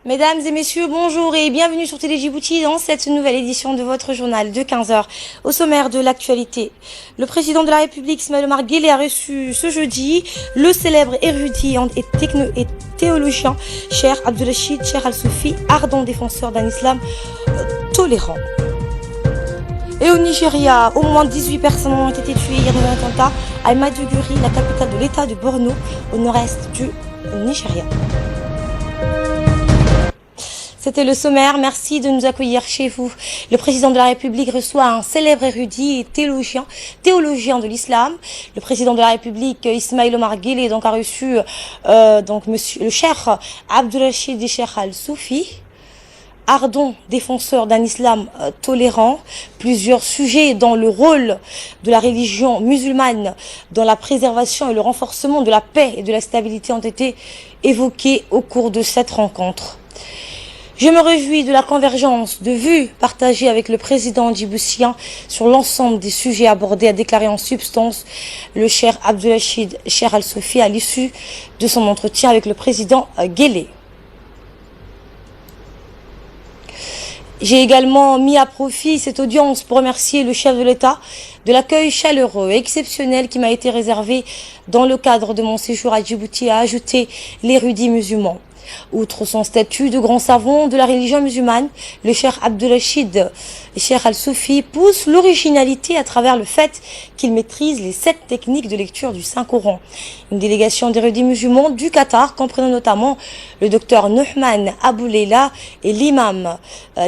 Mesdames et messieurs, bonjour et bienvenue sur Télé Djibouti dans cette nouvelle édition de votre journal de 15 heures. Au sommaire de l'actualité, le président de la République, Ismaïl Omar Guelleh, a reçu ce jeudi le célèbre érudit et théologien Cheikh Abdelrachid Cheikh Al-Soufi, ardent défenseur d'un islam tolérant. Et au Nigeria, au moins 18 personnes ont été tuées hier dans un attentat à Maiduguri, la capitale de l'état de Borno, au nord-est du Nigeria. C'était le sommaire. Merci de nous accueillir chez vous. Le président de la République reçoit un célèbre érudit et théologien de l'islam. Le président de la République, Ismaïl Omar Guelleh, donc a reçu le cheikh Abdelrachid Cheikh Al-Soufi, ardent défenseur d'un islam tolérant. Plusieurs sujets dans le rôle de la religion musulmane dans la préservation et le renforcement de la paix et de la stabilité ont été évoqués au cours de cette rencontre. Je me réjouis de la convergence de vues partagée avec le président djiboutien sur l'ensemble des sujets abordés, a déclaré en substance le cheikh Abdelrachid Cheikh Al-Soufi à l'issue de son entretien avec le président Guelleh. J'ai également mis à profit cette audience pour remercier le chef de l'État de l'accueil chaleureux et exceptionnel qui m'a été réservé dans le cadre de mon séjour à Djibouti, a ajouté l'érudit musulman. Outre son statut de grand savant de la religion musulmane, le cheikh Abdelrachid Cheikh Al-Soufi pousse l'originalité à travers le fait qu'il maîtrise les 7 techniques de lecture du Saint-Coran. Une délégation d'érudits musulmans du Qatar, comprenant notamment le docteur Nouhman Abou Leila et l'imam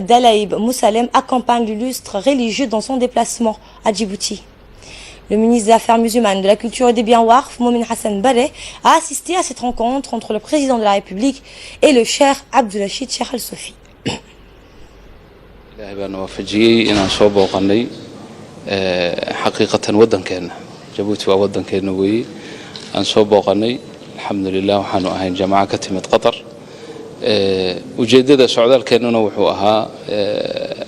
Dalaïb Moussalem, accompagne l'illustre religieux dans son déplacement à Djibouti. Le ministre des Affaires musulmanes, de la Culture et des Biens Warf, Momin Hassan Baleh, a assisté à cette rencontre entre le président de la République et le cheikh Abdelrachid Cheikh Al-Soufi. إلهي بأن وفجي إن صوب وقني حقيقة ودن كان جبوتي وودن كان وي أن صوب وقني الحمد لله وحنو أهين جماعة كتمت قطر وجدد سعودال كانوا وحوها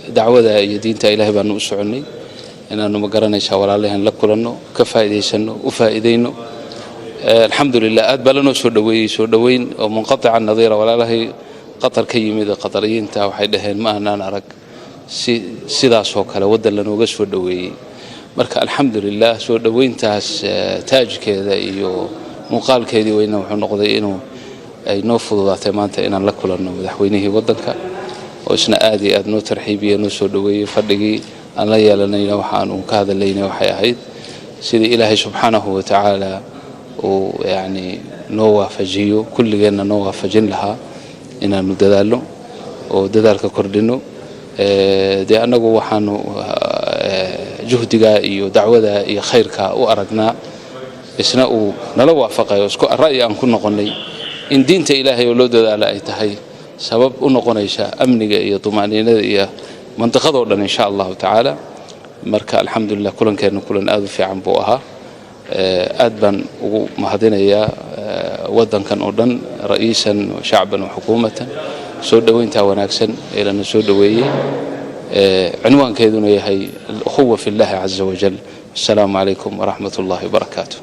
دعوة يدين تا إلهي بأن أسعني inaanu magaranaysaa walaalahan la kulanno ka faa'iideysano u faa'iideyno alxamdulilah aad baa lanoo soo dhaweyn oo munqatica nadiira walaalahay qatar ka yimid qatariyiinta waxay dhaheen ma aanan arag sidaas oo kale wadan lanooga soo dhaweeyey marka alxamdulilah soo dhaweyntaas taajkeeda iyo muuqaalkeedii weyna wuxuu noqday inuu ay noo fududaatay maanta inaan la kulanno madaxweynihii wadanka oo isna aad iyo aad noo tarxiibiyey noo soo dhaweeyey fadhigii aan la yeelanayna waxaan ka hadalaynay waxay ahayd sidii ilaahay subxaanahu wa tacaala uu yani noo waafajiyo kulligeena noo waafajin lahaa inaanu dadaalno oo dadaalka kordhino dee annagu waxaanu juhdiga iyo dacwada iyo khayrka u aragnaa isna uu nala waafaqayo isku ra'yi aan ku noqonay in diinta ilaahay oo loo dadaalo ay tahay sabab u noqonaysa amniga iyo tumaaniinada iyo منطقة دون إن شاء الله تعالى مركا الحمد لله كلن كانوا كلن آذوا في عم بوها أدبا ومهدينا يا ودن كان أردن رئيسا وشعبا وحكومة سودوين تاوناكسن إلى أن سودوي عنوان كيدون هي الأخوة في الله عز وجل. السلام عليكم ورحمة الله وبركاته.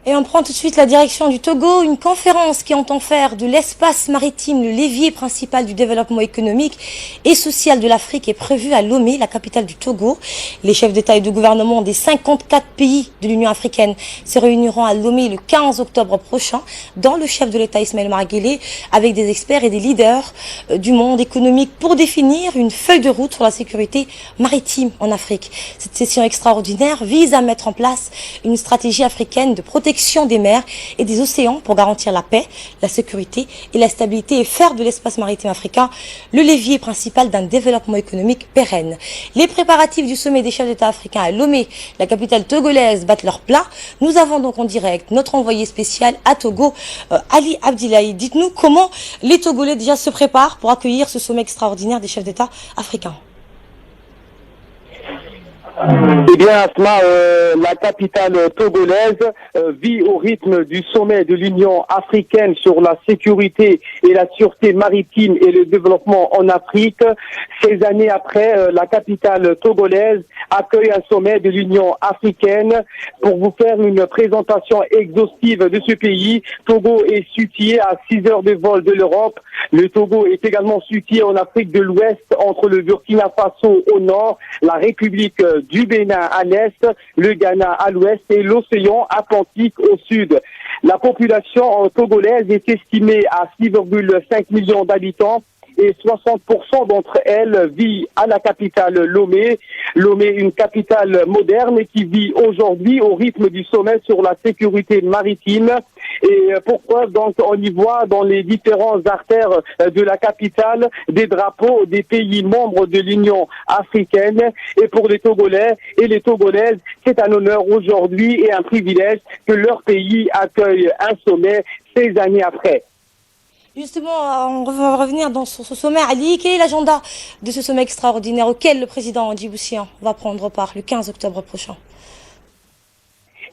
Et on prend tout de suite la direction du Togo, une conférence qui entend faire de l'espace maritime le levier principal du développement économique et social de l'Afrique est prévue à Lomé, la capitale du Togo. Les chefs d'État et de gouvernement des 54 pays de l'Union africaine se réuniront à Lomé le 15 octobre prochain dans le chef de l'État Ismaïl Omar Guelleh avec des experts et des leaders du monde économique pour définir une feuille de route sur la sécurité maritime en Afrique. Cette session extraordinaire vise à mettre en place une stratégie africaine de protection des mers et des océans pour garantir la paix, la sécurité et la stabilité et faire de l'espace maritime africain le levier principal d'un développement économique pérenne. Les préparatifs du sommet des chefs d'État africains à Lomé, la capitale togolaise, battent leur plein. Nous avons donc en direct notre envoyé spécial à Togo, Ali Abdillahi. Dites-nous comment les Togolais déjà se préparent pour accueillir ce sommet extraordinaire des chefs d'État africains. Eh bien, Asma, la capitale togolaise vit au rythme du sommet de l'Union africaine sur la sécurité et la sûreté maritime et le développement en Afrique. 16 années après, la capitale togolaise accueille un sommet de l'Union africaine. Pour vous faire une présentation exhaustive de ce pays, Togo est situé à 6 heures de vol de l'Europe. Le Togo est également situé en Afrique de l'Ouest, entre le Burkina Faso au nord, la République du Bénin à l'est, le Ghana à l'ouest et l'océan Atlantique au sud. La population togolaise est estimée à 6,5 millions d'habitants et 60% d'entre elles vivent à la capitale Lomé. Lomé, une capitale moderne qui vit aujourd'hui au rythme du sommet sur la sécurité maritime. Et pourquoi donc on y voit dans les différentes artères de la capitale des drapeaux des pays membres de l'Union africaine. Et pour les Togolais et les Togolaises, c'est un honneur aujourd'hui et un privilège que leur pays accueille un sommet 16 années après. Justement, on va revenir sur ce sommet. Ali, quel est l'agenda de ce sommet extraordinaire auquel le président djiboutien va prendre part le 15 octobre prochain?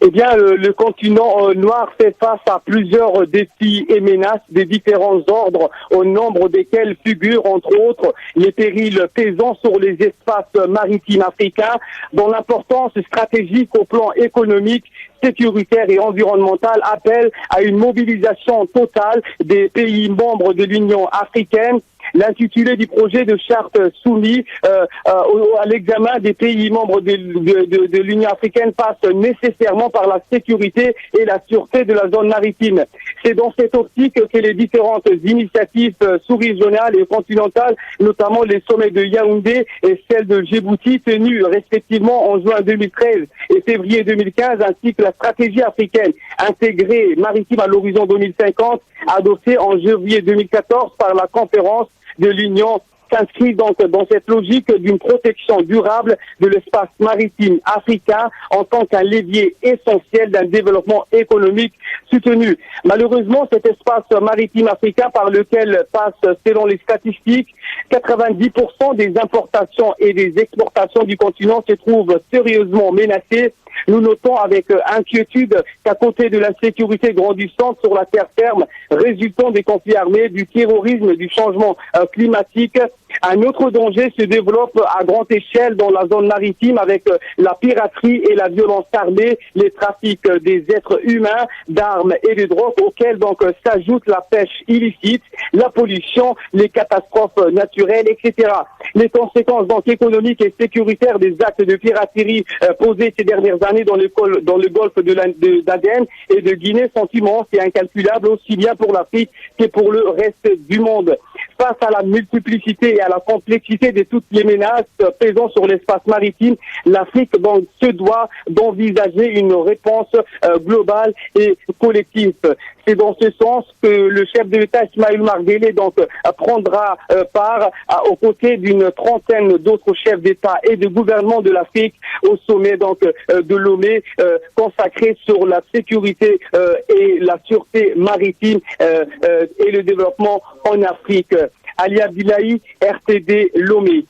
Eh bien, le continent noir fait face à plusieurs défis et menaces de différents ordres, au nombre desquels figurent, entre autres, les périls pesant sur les espaces maritimes africains, dont l'importance stratégique au plan économique, sécuritaire et environnemental appelle à une mobilisation totale des pays membres de l'Union africaine. L'intitulé du projet de charte soumis à l'examen des pays membres de l'Union africaine passe nécessairement par la sécurité et la sûreté de la zone maritime. C'est dans cette optique que les différentes initiatives sous-régionales et continentales, notamment les sommets de Yaoundé et celle de Djibouti, tenus respectivement en juin 2013 et février 2015, ainsi que la stratégie africaine intégrée maritime à l'horizon 2050, adoptée en janvier 2014 par la conférence de l'Union, s'inscrit donc dans cette logique d'une protection durable de l'espace maritime africain en tant qu'un levier essentiel d'un développement économique soutenu. Malheureusement, cet espace maritime africain par lequel passent, selon les statistiques, 90% des importations et des exportations du continent se trouvent sérieusement menacées. Nous notons avec inquiétude qu'à côté de l'insécurité grandissante sur la terre ferme résultant des conflits armés, du terrorisme, du changement climatique, un autre danger se développe à grande échelle dans la zone maritime avec la piraterie et la violence armée, les trafics des êtres humains, d'armes et de drogue auxquels donc s'ajoute la pêche illicite, la pollution, les catastrophes naturelles, etc. Les conséquences donc économiques et sécuritaires des actes de piraterie posés ces dernières années dans le golfe d'Aden et de Guinée sont immenses et incalculables aussi bien pour l'Afrique que pour le reste du monde. Face à la multiplicité et à la complexité de toutes les menaces pesant sur l'espace maritime, l'Afrique donc se doit d'envisager une réponse globale et collective. C'est dans ce sens que le chef de l'État Ismaël Marguerite donc prendra part aux côtés d'une trentaine d'autres chefs d'État et de gouvernement de l'Afrique au sommet donc de Lomé consacré sur la sécurité et la sûreté maritime et le développement en Afrique. Ali Abdillahi, RTD Lomé.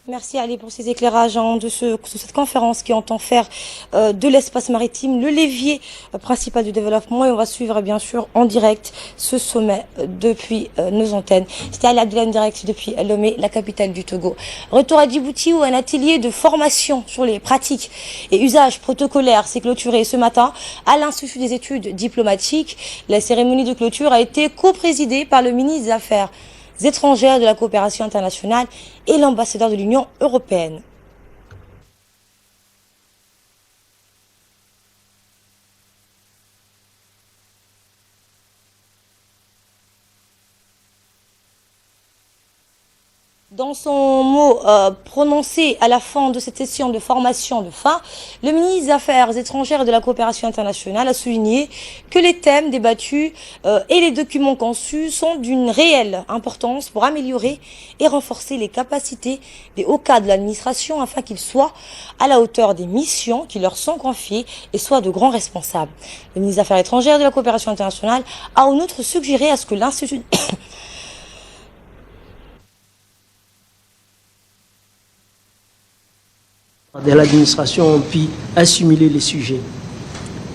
Merci Ali pour ces éclairages de cette conférence qui entend faire de l'espace maritime le levier principal du développement, et on va suivre bien sûr en direct ce sommet depuis nos antennes. C'était Ali Abdillahi en direct depuis Lomé, la capitale du Togo. Retour à Djibouti où un atelier de formation sur les pratiques et usages protocolaires s'est clôturé ce matin à l'Institut des études diplomatiques. La cérémonie de clôture a été coprésidée par le ministre des Affaires étrangères, de la coopération internationale et l'ambassadeur de l'Union européenne. Dans son mot prononcé à la fin de cette session de formation de fin, le ministre des Affaires étrangères et de la coopération internationale a souligné que les thèmes débattus et les documents conçus sont d'une réelle importance pour améliorer et renforcer les capacités des hauts cadres de l'administration afin qu'ils soient à la hauteur des missions qui leur sont confiées et soient de grands responsables. Le ministre des Affaires étrangères et de la coopération internationale a en outre suggéré à ce que l'Institut De l'administration ont pu assimiler les sujets.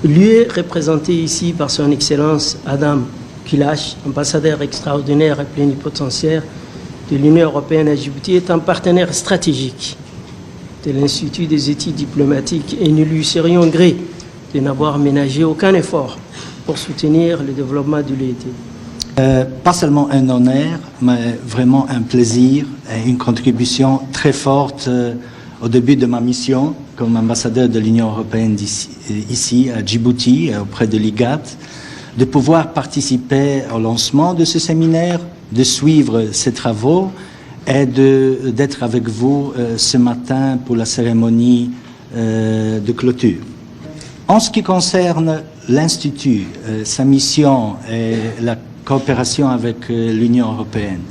Lui est représenté ici par son Excellence Adam Kilash, ambassadeur extraordinaire et plénipotentiaire de l'Union européenne à Djibouti, est un partenaire stratégique de l'Institut des études diplomatiques et nous lui serions gré de n'avoir ménagé aucun effort pour soutenir le développement de l'UET. Pas seulement un honneur, mais vraiment un plaisir et une contribution très forte au début de ma mission comme ambassadeur de l'Union européenne ici à Djibouti, auprès de l'IGAD, de pouvoir participer au lancement de ce séminaire, de suivre ces travaux et d'être avec vous ce matin pour la cérémonie de clôture. En ce qui concerne l'Institut, sa mission et la coopération avec l'Union européenne,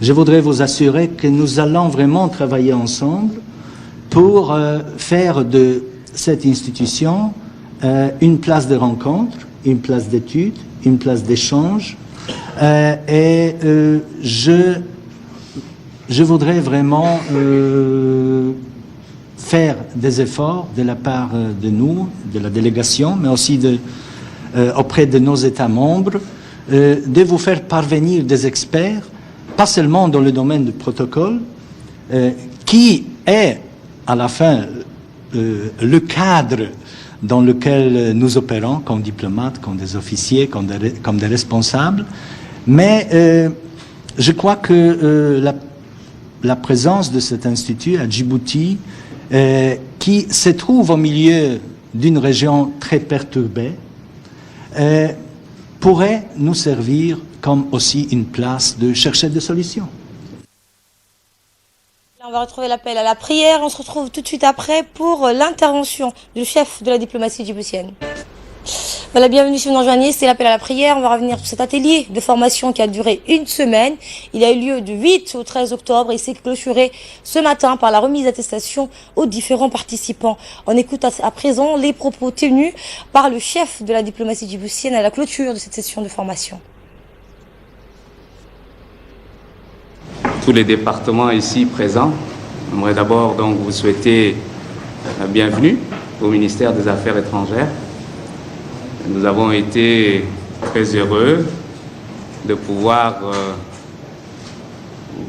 je voudrais vous assurer que nous allons vraiment travailler ensemble pour faire de cette institution une place de rencontre, une place d'étude, une place d'échange. Je voudrais vraiment faire des efforts de la part de nous, de la délégation, mais aussi auprès de nos États membres, de vous faire parvenir des experts, pas seulement dans le domaine du protocole, qui est à la fin le cadre dans lequel nous opérons comme diplomates, comme des officiers, comme des responsables. Mais je crois que la présence de cet institut à Djibouti, qui se trouve au milieu d'une région très perturbée, pourrait nous servir comme aussi une place de chercher des solutions. On va retrouver l'appel à la prière. On se retrouve tout de suite après pour l'intervention du chef de la diplomatie djiboutienne. Voilà, bienvenue si vous nous rejoignez, c'est l'appel à la prière. On va revenir sur cet atelier de formation qui a duré une semaine. Il a eu lieu du 8 au 13 octobre et s'est clôturé ce matin par la remise d'attestation aux différents participants. On écoute à présent les propos tenus par le chef de la diplomatie djiboutienne à la clôture de cette session de formation. Tous les départements ici présents, j'aimerais d'abord donc vous souhaiter la bienvenue au ministère des Affaires étrangères. Nous avons été très heureux de pouvoir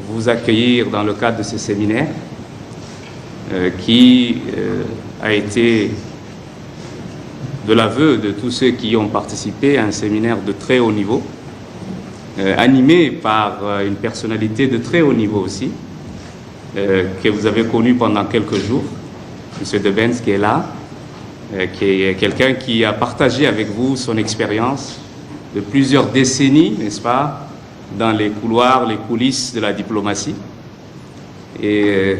vous accueillir dans le cadre de ce séminaire qui a été, de l'aveu de tous ceux qui y ont participé, à un séminaire de très haut niveau, animé par une personnalité de très haut niveau aussi, que vous avez connu pendant quelques jours, M. De Benz qui est là, qui est quelqu'un qui a partagé avec vous son expérience de plusieurs décennies, n'est-ce pas, dans les couloirs, les coulisses de la diplomatie. Et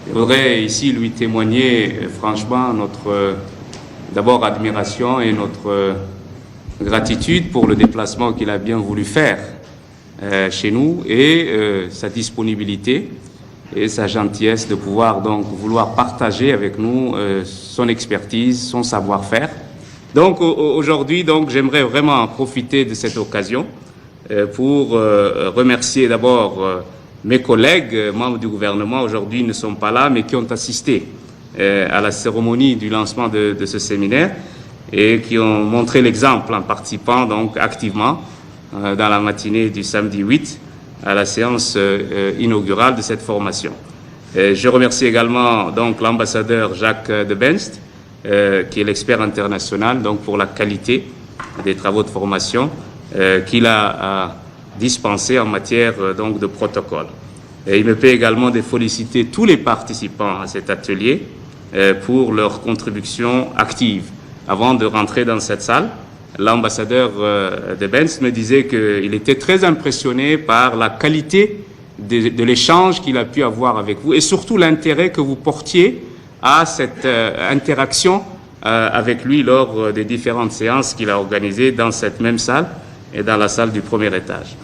je voudrais ici lui témoigner franchement notre d'abord admiration et notre gratitude pour le déplacement qu'il a bien voulu faire chez nous et sa disponibilité et sa gentillesse de pouvoir donc vouloir partager avec nous son expertise, son savoir-faire. Donc aujourd'hui, donc j'aimerais vraiment profiter de cette occasion pour remercier d'abord mes collègues membres du gouvernement. Aujourd'hui, ils ne sont pas là, mais qui ont assisté à la cérémonie du lancement de ce séminaire et qui ont montré l'exemple en participant donc activement dans la matinée du samedi 8 à la séance inaugurale de cette formation. Je remercie également donc l'ambassadeur Jacques de Benst, qui est l'expert international donc pour la qualité des travaux de formation qu'il a dispensés en matière donc de protocole. Et il me plaît également de féliciter tous les participants à cet atelier pour leur contribution active. Avant de rentrer dans cette salle, l'ambassadeur de Benz me disait qu'il était très impressionné par la qualité de l'échange qu'il a pu avoir avec vous et surtout l'intérêt que vous portiez à cette interaction avec lui lors des différentes séances qu'il a organisées dans cette même salle et dans la salle du premier étage.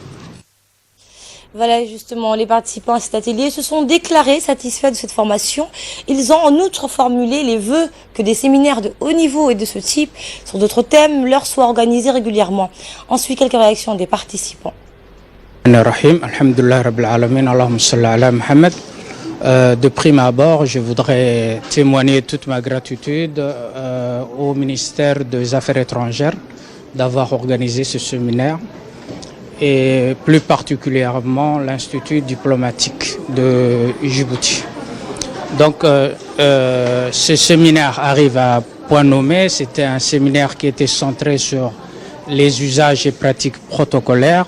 Voilà, justement, les participants à cet atelier se sont déclarés satisfaits de cette formation. Ils ont en outre formulé les vœux que des séminaires de haut niveau et de ce type, sur d'autres thèmes, leur soient organisés régulièrement. Ensuite, quelques réactions des participants. Alhamdulillah Rabbil Alamin, Allahumma salli ala Muhammad. De prime abord, je voudrais témoigner toute ma gratitude au ministère des Affaires étrangères d'avoir organisé ce séminaire et plus particulièrement l'Institut diplomatique de Djibouti. Donc ce séminaire arrive à point nommé. C'était un séminaire qui était centré sur les usages et pratiques protocolaires.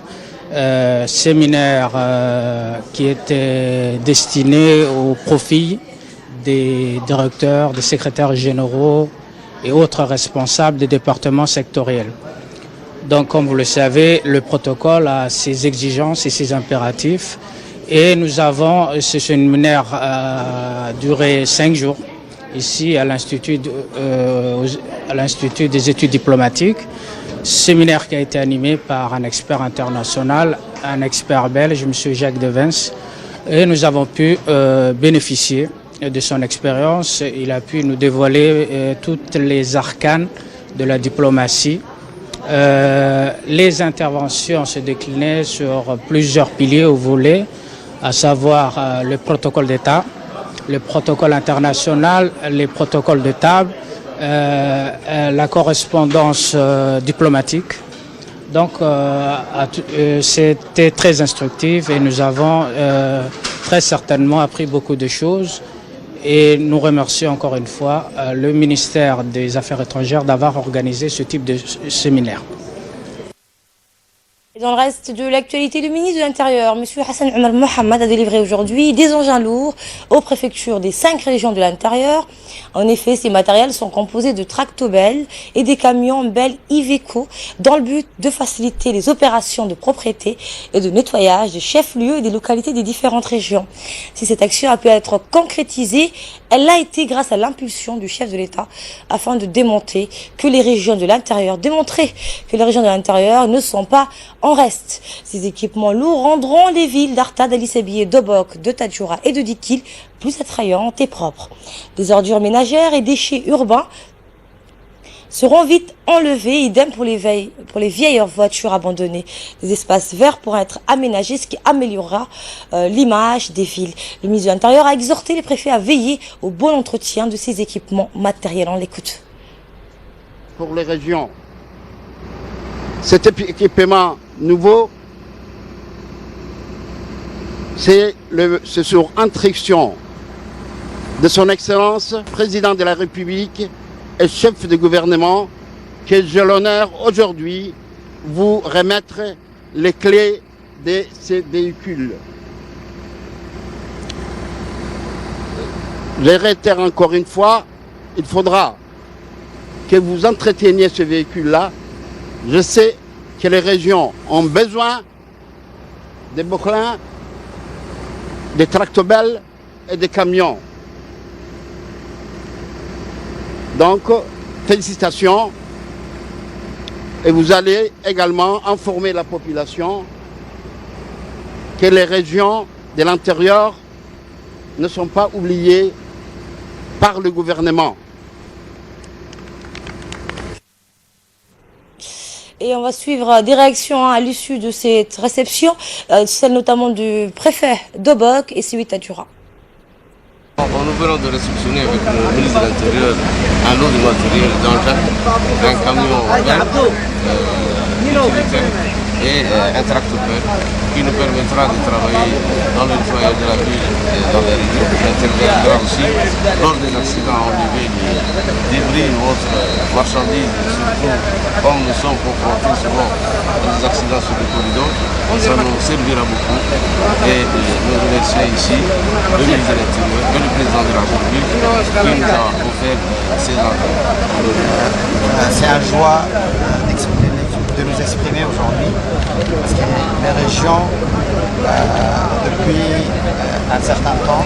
Séminaire qui était destiné au profit des directeurs, des secrétaires généraux et autres responsables des départements sectoriels. Donc, comme vous le savez, le protocole a ses exigences et ses impératifs. Et nous avons, ce séminaire a duré 5 jours ici à l'Institut des études diplomatiques. Séminaire qui a été animé par un expert international, un expert belge, M. Jacques Devens, et nous avons pu bénéficier de son expérience. Il a pu nous dévoiler toutes les arcanes de la diplomatie. Les interventions se déclinaient sur plusieurs piliers ou volets, à savoir le protocole d'État, le protocole international, les protocoles de table, la correspondance diplomatique. Donc c'était très instructif et nous avons très certainement appris beaucoup de choses et nous remercions encore une fois le ministère des Affaires étrangères d'avoir organisé ce type de séminaire. Dans le reste de l'actualité, le ministre de l'Intérieur, M. Hassan Omar Mohamed, a délivré aujourd'hui des engins lourds aux préfectures des 5 régions de l'Intérieur. En effet, ces matériels sont composés de tractopelles et des camions Bell Iveco dans le but de faciliter les opérations de propriété et de nettoyage des chefs-lieux et des localités des différentes régions. Si cette action a pu être concrétisée, elle a été grâce à l'impulsion du chef de l'État afin de démontrer que les régions de l'Intérieur ne sont pas en reste. Ces équipements lourds rendront les villes d'Arta, d'Ali Sabieh, d'Obok, de Tadjoura et de Dikil plus attrayantes et propres. Des ordures ménagères et déchets urbains seront vite enlevés, idem pour les vieilles voitures abandonnées. Des espaces verts pourront être aménagés, ce qui améliorera l'image des villes. Le ministre de l'Intérieur a exhorté les préfets à veiller au bon entretien de ces équipements matériels. On l'écoute. Pour les régions, cet équipement nouveau, c'est sur instruction de son Excellence, Président de la République et chef de gouvernement, que j'ai l'honneur aujourd'hui vous remettre les clés de ces véhicules. Je réitère encore une fois, il faudra que vous entreteniez ce véhicule-là. Je sais que les régions ont besoin des boclins, des tractopelles et des camions. Donc, félicitations. Et vous allez également informer la population que les régions de l'intérieur ne sont pas oubliées par le gouvernement. Et on va suivre des réactions à l'issue de cette réception, celle notamment du préfet d'Obok et celui de Tadjoura. Nous venons de réceptionner avec le ministre de l'Intérieur un lot de matériel d'engin, un camion et un tractopelle qui nous permettra de travailler dans le nettoyage de la ville et dans les régions. Il interviendra aussi lors des accidents à enlever les débris ou autres marchandises, surtout comme nous sommes confrontés souvent à des accidents sur les corridors. Ça nous servira beaucoup et nous remercions ici le ministre de l'Intérieur et le président de la République qui nous a offert ces engins. C'est un joie de nous exprimer aujourd'hui parce que les régions, depuis un certain temps,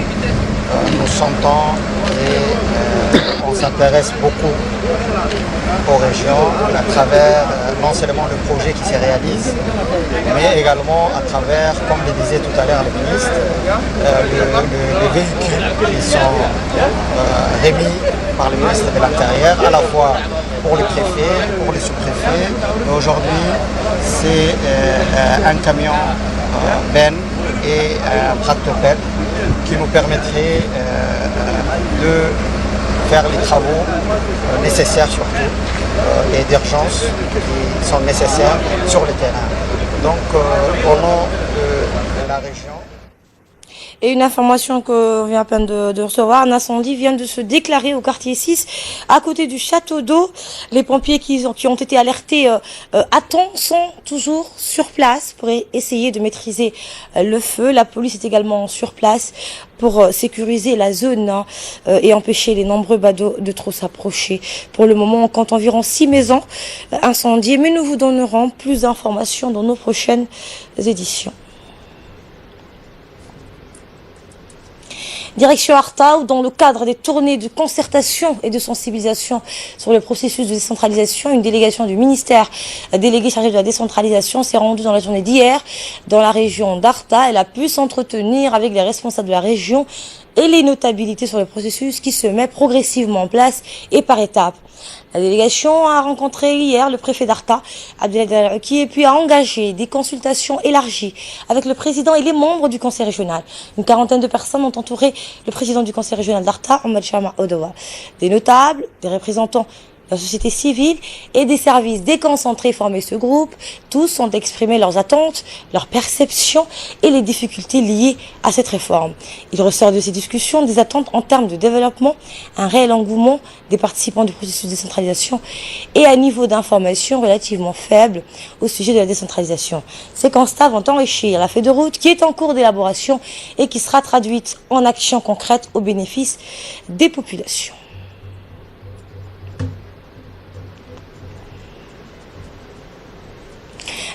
nous sentons et on s'intéresse beaucoup aux régions à travers non seulement le projet qui se réalise, mais également à travers, comme le disait tout à l'heure le ministre, les véhicules qui sont remis par le ministre de l'Intérieur, à la fois pour les préfets, pour les sous-préfets. Aujourd'hui, c'est un camion Ben et un tractopelle qui nous permettrait de faire les travaux nécessaires surtout et d'urgence qui sont nécessaires sur le terrain. Donc au nom de la région. Et une information qu'on vient à peine de recevoir, un incendie vient de se déclarer au quartier 6, à côté du château d'eau. Les pompiers qui ont été alertés à temps sont toujours sur place pour essayer de maîtriser le feu. La police est également sur place pour sécuriser la zone et empêcher les nombreux badauds de trop s'approcher. Pour le moment, on compte environ 6 maisons incendiées, mais nous vous donnerons plus d'informations dans nos prochaines éditions. Direction Arta, où dans le cadre des tournées de concertation et de sensibilisation sur le processus de décentralisation, une délégation du ministère délégué chargé de la décentralisation s'est rendue dans la journée d'hier dans la région d'Arta. Elle a pu s'entretenir avec les responsables de la région et les notabilités sur le processus qui se met progressivement en place et par étapes. La délégation a rencontré hier le préfet d'Arta, Abdelkader, qui et puis a engagé des consultations élargies avec le président et les membres du conseil régional. Une quarantaine de personnes ont entouré le président du conseil régional d'Arta, Ahmad Chama Odowa. Des notables, des représentants de la société civile et des services déconcentrés formaient ce groupe. Tous ont exprimé leurs attentes, leurs perceptions et les difficultés liées à cette réforme. Il ressort de ces discussions des attentes en termes de développement, un réel engouement des participants du processus de décentralisation et un niveau d'information relativement faible au sujet de la décentralisation. Ces constats vont enrichir la feuille de route qui est en cours d'élaboration et qui sera traduite en actions concrètes au bénéfice des populations.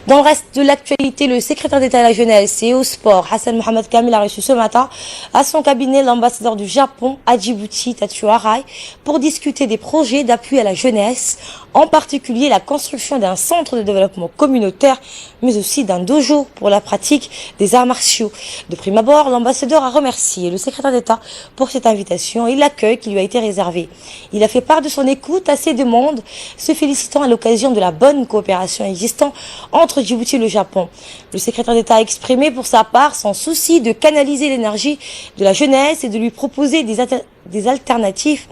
Dans le reste de l'actualité, le secrétaire d'État à la jeunesse et au sport, Hassan Mohamed Kamil, a reçu ce matin à son cabinet l'ambassadeur du Japon à Djibouti, Tatsuo Arai, pour discuter des projets d'appui à la jeunesse, en particulier la construction d'un centre de développement communautaire, mais aussi d'un dojo pour la pratique des arts martiaux. De prime abord, l'ambassadeur a remercié le secrétaire d'État pour cette invitation et l'accueil qui lui a été réservé. Il a fait part de son écoute à ses demandes, se félicitant à l'occasion de la bonne coopération existant entre Djibouti et le Japon. Le secrétaire d'État a exprimé pour sa part son souci de canaliser l'énergie de la jeunesse et de lui proposer des alternatives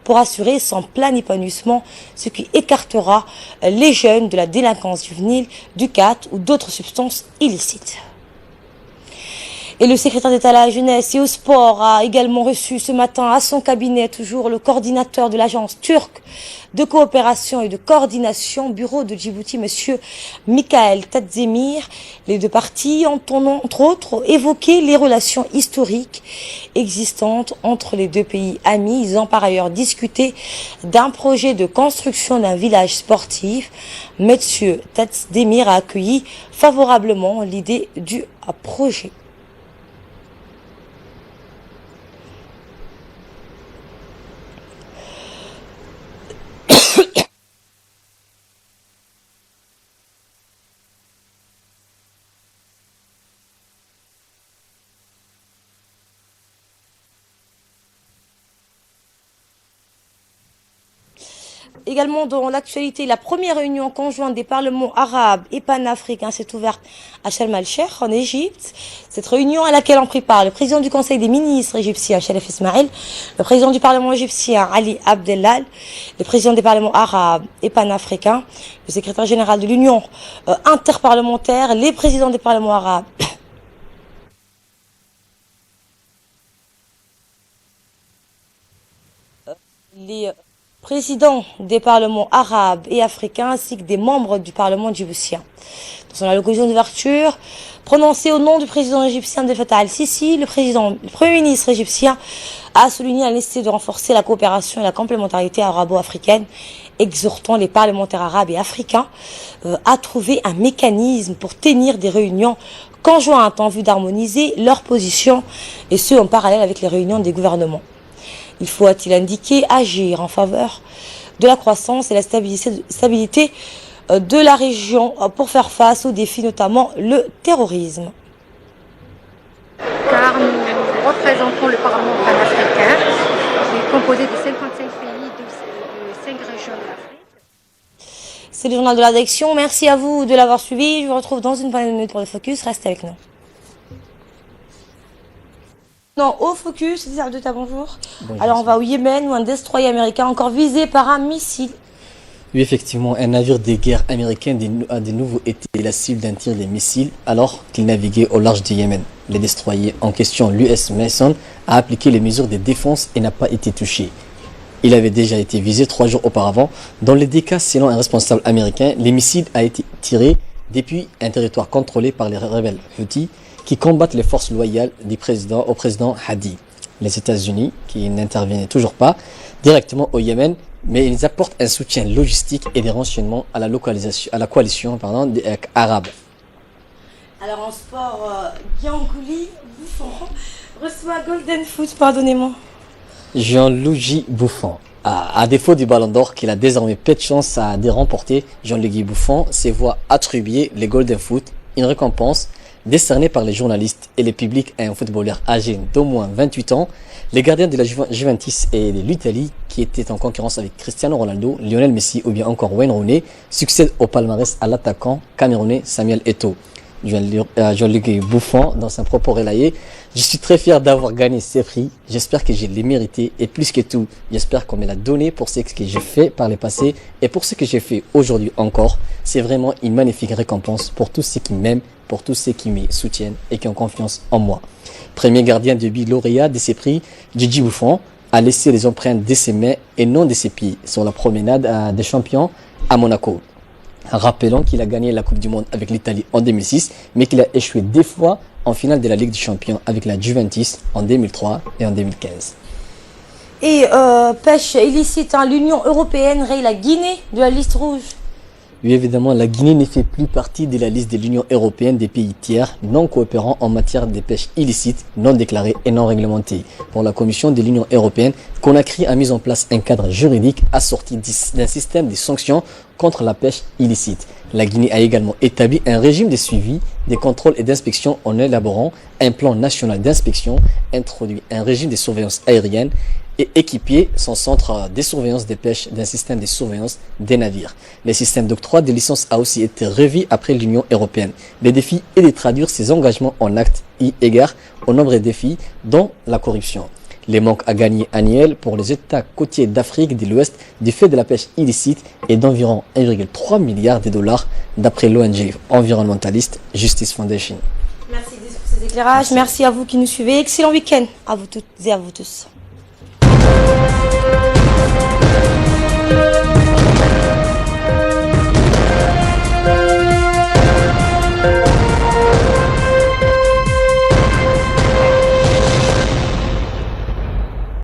pour assurer son plein épanouissement, ce qui écartera les jeunes de la délinquance juvénile, du cat ou d'autres substances illicites. Et le secrétaire d'État à la jeunesse et au sport a également reçu ce matin à son cabinet toujours le coordinateur de l'agence turque de coopération et de coordination bureau de Djibouti, monsieur Mikael Tadzemir. Les deux parties ont entre autres évoqué les relations historiques existantes entre les deux pays amis. Ils ont par ailleurs discuté d'un projet de construction d'un village sportif. Monsieur Tadzemir a accueilli favorablement l'idée du projet. Également dans l'actualité, la première réunion conjointe des parlements arabes et panafricains s'est ouverte à Sharm el-Sheikh en Égypte. Cette réunion à laquelle ont pris part le président du conseil des ministres égyptien, Sharif Ismail, le président du parlement égyptien, Ali Abdellal, le président des parlements arabes et panafricains, le secrétaire général de l'Union interparlementaire, les présidents des parlements arabes, les présidents des parlements arabes et africains ainsi que des membres du parlement djiboutien. Dans la l'occasion d'ouverture prononcée au nom du président égyptien Abdel Fattah al-Sisi, le premier ministre égyptien a souligné la nécessité de renforcer la coopération et la complémentarité arabo-africaine, exhortant les parlementaires arabes et africains à trouver un mécanisme pour tenir des réunions conjointes en vue d'harmoniser leurs positions et ce en parallèle avec les réunions des gouvernements. Il faut, a-t-il indiqué, agir en faveur de la croissance et la stabilité de la région pour faire face aux défis, notamment le terrorisme. Car nous représentons le Parlement panafricain, qui est composé de 55 pays de 5 régions de l'Afrique. C'est le journal de la rédaction. Merci à vous de l'avoir suivi. Je vous retrouve dans une poignée de minutes pour le focus. Restez avec nous. Non, au focus, c'est ça, bonjour. Bonjour. Alors on va au Yémen où un destroyer américain encore visé par un missile. Oui, effectivement, un navire de guerre américain a de nouveau été la cible d'un tir de missiles alors qu'il naviguait au large du Yémen. Le destroyer en question, l'US Mason, a appliqué les mesures de défense et n'a pas été touché. Il avait déjà été visé 3 jours auparavant. Dans les deux cas, selon un responsable américain, les missiles a été tirés depuis un territoire contrôlé par les rebelles Houthis qui combattent les forces loyales au président Hadi. Les États-Unis, qui n'interviennent toujours pas directement au Yémen, mais ils apportent un soutien logistique et des renseignements à la coalition des arabes. Alors en sport, Gianluigi Buffon reçoit Golden Foot, pardonnez-moi. Gianluigi Buffon. À défaut du Ballon d'Or qu'il a désormais peu de chance de remporter, Gianluigi Buffon se voit attribuer les Golden Foot, une récompense décernée par les journalistes et le public à un footballeur âgé d'au moins 28 ans, les gardiens de la Juventus et de l'Italie, qui étaient en concurrence avec Cristiano Ronaldo, Lionel Messi ou bien encore Wayne Rooney, succèdent au palmarès à l'attaquant camerounais Samuel Eto'o. Gianluigi Buffon, dans son propos relayé, je suis très fier d'avoir gagné ces prix. J'espère que je l'ai mérité et plus que tout, j'espère qu'on me l'a donné pour ce que j'ai fait par le passé et pour ce que j'ai fait aujourd'hui encore. C'est vraiment une magnifique récompense pour tous ceux qui m'aiment, pour tous ceux qui me soutiennent et qui ont confiance en moi. Premier gardien de but lauréat de ces prix, Gigi Buffon a laissé les empreintes de ses mains et non de ses pieds sur la promenade des champions à Monaco. Rappelons qu'il a gagné la Coupe du Monde avec l'Italie en 2006, mais qu'il a échoué 2 fois en finale de la Ligue des Champions avec la Juventus en 2003 et en 2015. Et pêche illicite, l'Union européenne raye la Guinée de la liste rouge. Oui, évidemment, la Guinée ne fait plus partie de la liste de l'Union européenne des pays tiers non coopérants en matière de pêche illicite, non déclarée et non réglementée. Pour la Commission de l'Union européenne, Conakry a mis en place un cadre juridique assorti d'un système de sanctions contre la pêche illicite. La Guinée a également établi un régime de suivi, des contrôles et d'inspection en élaborant un plan national d'inspection, introduit un régime de surveillance aérienne et équipier son centre de surveillance des pêches d'un système de surveillance des navires. Le système d'octroi des licences a aussi été revu après l'Union européenne. Le défi est de traduire ces engagements en actes eu égard au nombre de défis, dont la corruption. Les manques à gagner annuels pour les États côtiers d'Afrique de l'Ouest du fait de la pêche illicite est d'environ 1,3 milliard de dollars d'après l'ONG environnementaliste Justice Foundation. Merci pour ces éclairages. Merci à vous qui nous suivez. Excellent week-end à vous toutes et à vous tous.